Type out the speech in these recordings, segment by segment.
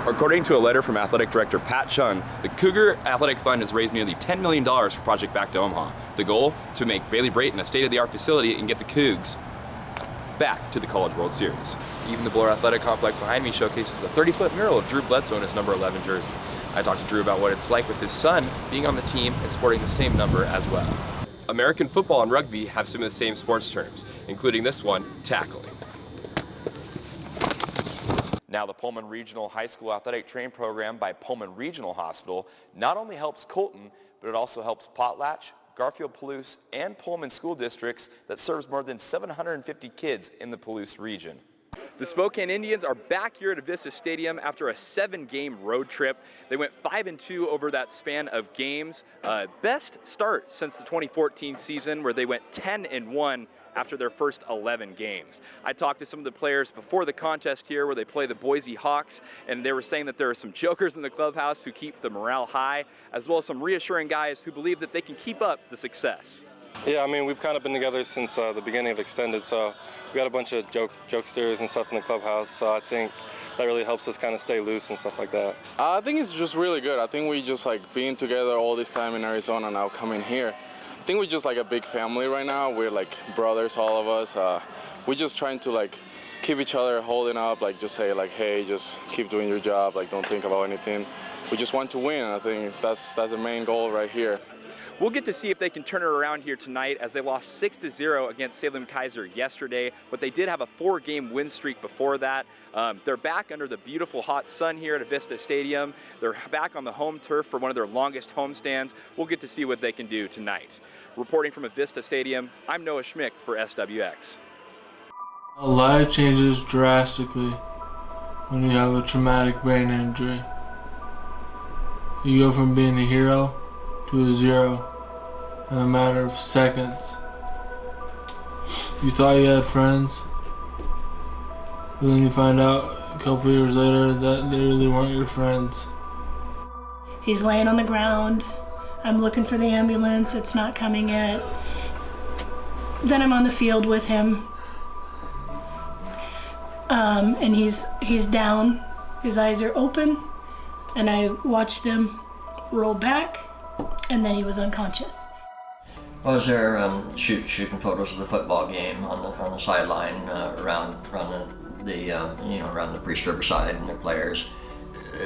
According to a letter from Athletic Director Pat Chun, the Cougar Athletic Fund has raised nearly $10 million for Project Back to Omaha. The goal? To make Bailey Brayton a state-of-the-art facility and get the Cougs back to the College World Series. Even the Bloor Athletic Complex behind me showcases a 30-foot mural of Drew Bledsoe in his number 11 jersey. I talked to Drew about what it's like with his son being on the team and sporting the same number as well. American football and rugby have some of the same sports terms, including this one, tackling. Now, the Pullman Regional High School Athletic Training Program by Pullman Regional Hospital not only helps Colton, but it also helps Potlatch, Garfield Palouse, and Pullman school districts that serves more than 750 kids in the Palouse region. The Spokane Indians are back here at Vista Stadium after a 7-game road trip. They went 5-2 over that span of games. Best start since the 2014 season, where they went 10-1 after their first 11 games. I talked to some of the players before the contest here where they play the Boise Hawks, and they were saying that there are some jokers in the clubhouse who keep the morale high, as well as some reassuring guys who believe that they can keep up the success. Yeah, I mean, we've kind of been together since the beginning of Extended, so we got a bunch of jokesters and stuff in the clubhouse, so I think that really helps us kind of stay loose and stuff like that. I think it's just really good. I think we just like being together all this time in Arizona, now coming here. I think we're just like a big family right now. We're like brothers, all of us. We're just trying to like keep each other holding up, like just say like, hey, just keep doing your job, like don't think about anything. We just want to win. I think that's the main goal right here. We'll get to see if they can turn it around here tonight, as they lost 6-0 against Salem Kaiser yesterday, but they did have a 4-game win streak before that. They're back under the beautiful hot sun here at Vista Stadium. They're back on the home turf for one of their longest homestands. We'll get to see what they can do tonight. Reporting from Vista Stadium, I'm Noah Schmick for SWX. Life changes drastically when you have a traumatic brain injury. You go from being a hero to a zero in a matter of seconds. You thought you had friends, but then you find out a couple years later that they really weren't your friends. He's laying on the ground. I'm looking for the ambulance. It's not coming yet. Then I'm on the field with him, and he's down. His eyes are open, and I watched him roll back, and then he was unconscious. I was there shooting photos of the football game on the sideline around the Priest River side and the players.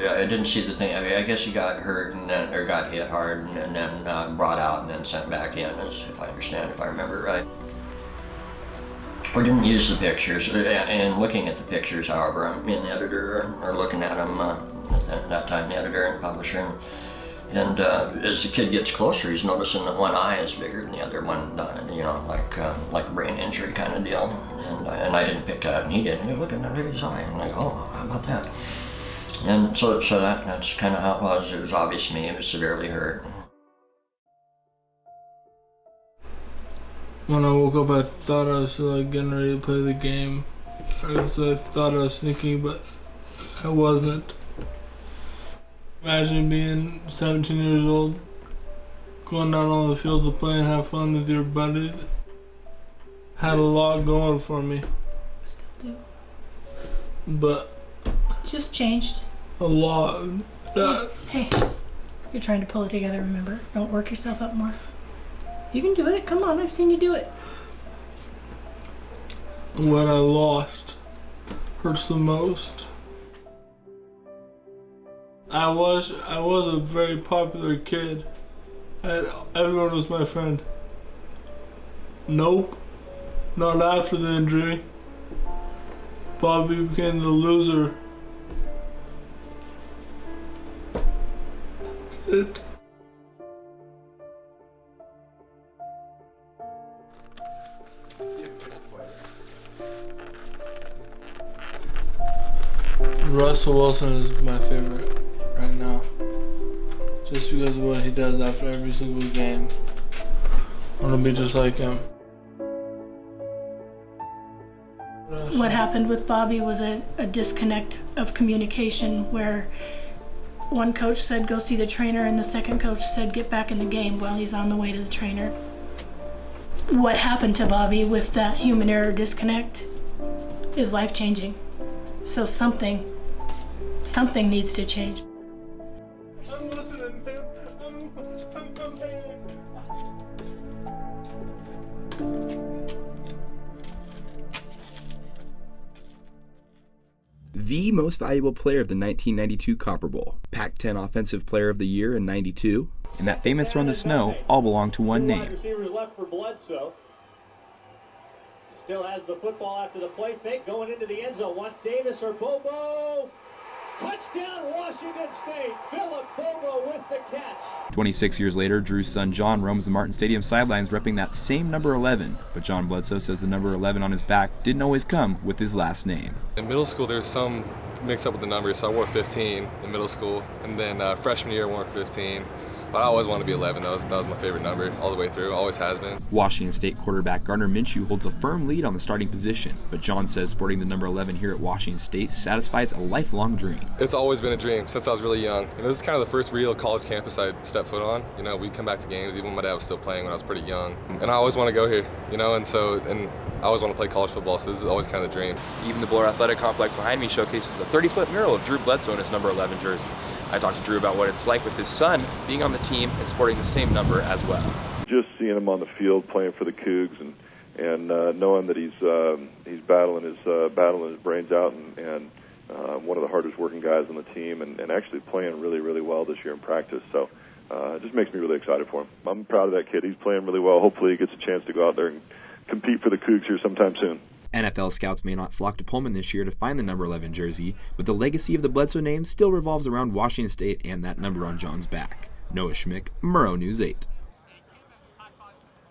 I didn't see the thing. I mean, I guess he got hurt or got hit hard and then brought out and then sent back in, if I remember right. We didn't use the pictures. And looking at the pictures, however, me and the editor are looking at them at that time, the editor and publisher. And as the kid gets closer, he's noticing that one eye is bigger than the other one, like a brain injury kind of deal. And I didn't pick that up, and he did. And he looked at his eye, and I go, oh, how about that? And so that's kind of how it was. It was obvious to me he was severely hurt. When I woke up, I thought I was getting ready to play the game. I thought I was thinking, but I wasn't. Imagine being 17 years old, going out on the field to play and have fun with your buddies. Had a lot going for me. Still do. But Just changed. a lot. Hey, you're trying to pull it together, remember? Don't work yourself up more. You can do it. Come on, I've seen you do it. What I lost hurts the most. I was a very popular kid. Everyone was my friend. Nope, not after the injury. Bobby became the loser. That's it. Russell Wilson is my favorite right now, just because of what he does after every single game. I want to be just like him. What happened with Bobby was a disconnect of communication, where one coach said go see the trainer and the second coach said get back in the game while he's on the way to the trainer. What happened to Bobby with that human error disconnect is life-changing. So something something needs to change. I'm listening, man. The most valuable player of the 1992 Copper Bowl, Pac-10 Offensive Player of the Year in '92, and that famous run the snow all belong to one name. Receivers left for Bledsoe. Still has the football after the play fake, going into the end zone. Wants Davis or Bobo. Touchdown, Washington State. Philip Bobo with the catch. 26 years later, Drew's son John roams the Martin Stadium sidelines repping that same number 11, but John Bledsoe says the number 11 on his back didn't always come with his last name. In middle school, there's some mix up with the numbers, so I wore 15 in middle school, and then freshman year I wore 15. But I always wanted to be 11. That was my favorite number all the way through. Always has been. Washington State quarterback Gardner Minshew holds a firm lead on the starting position, but John says sporting the number 11 here at Washington State satisfies a lifelong dream. It's always been a dream since I was really young. And this is kind of the first real college campus I stepped foot on. You know, we'd come back to games even when my dad was still playing when I was pretty young. And I always want to go here, you know, and I always want to play college football, so this is always kind of the dream. Even the Bloor Athletic Complex behind me showcases a 30-foot mural of Drew Bledsoe in his number 11 jersey. I talked to Drew about what it's like with his son being on the team and sporting the same number as well. Just seeing him on the field playing for the Cougs and knowing that he's battling his brains out and one of the hardest working guys on the team and actually playing really, really well this year in practice. So it just makes me really excited for him. I'm proud of that kid. He's playing really well. Hopefully he gets a chance to go out there and compete for the Cougs here sometime soon. NFL scouts may not flock to Pullman this year to find the number 11 jersey, but the legacy of the Bledsoe name still revolves around Washington State and that number on John's back. Noah Schmick, Murrow News 8.